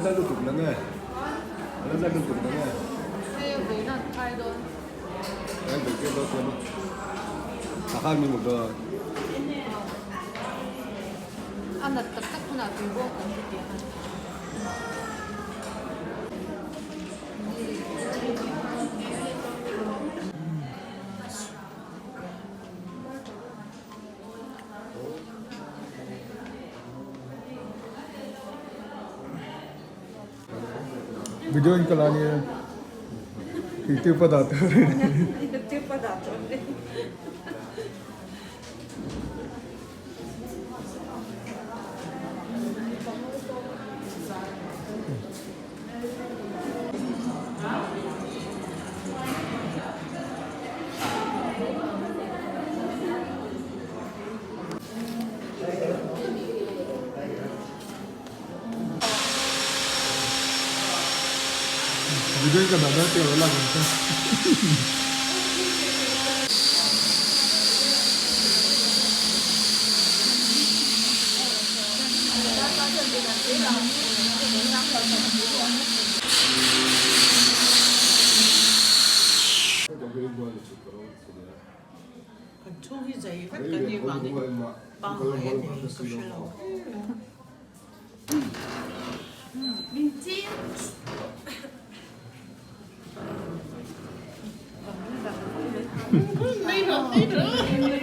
ra được cục lắm này. Nó ra được cục lắm này. Thế với là hai đôi. Em phải kết đôi luôn. Hai mươi một rồi. 나 딱딱구나 들고 언제 Video in Kalani YouTube पर आते हैं YouTube पर आते हैं Video का दादा ते वाला बनता còn chung cái giấy vẫn cả như bằng ấy bằng cái này có sự lâu 민지 đây rồi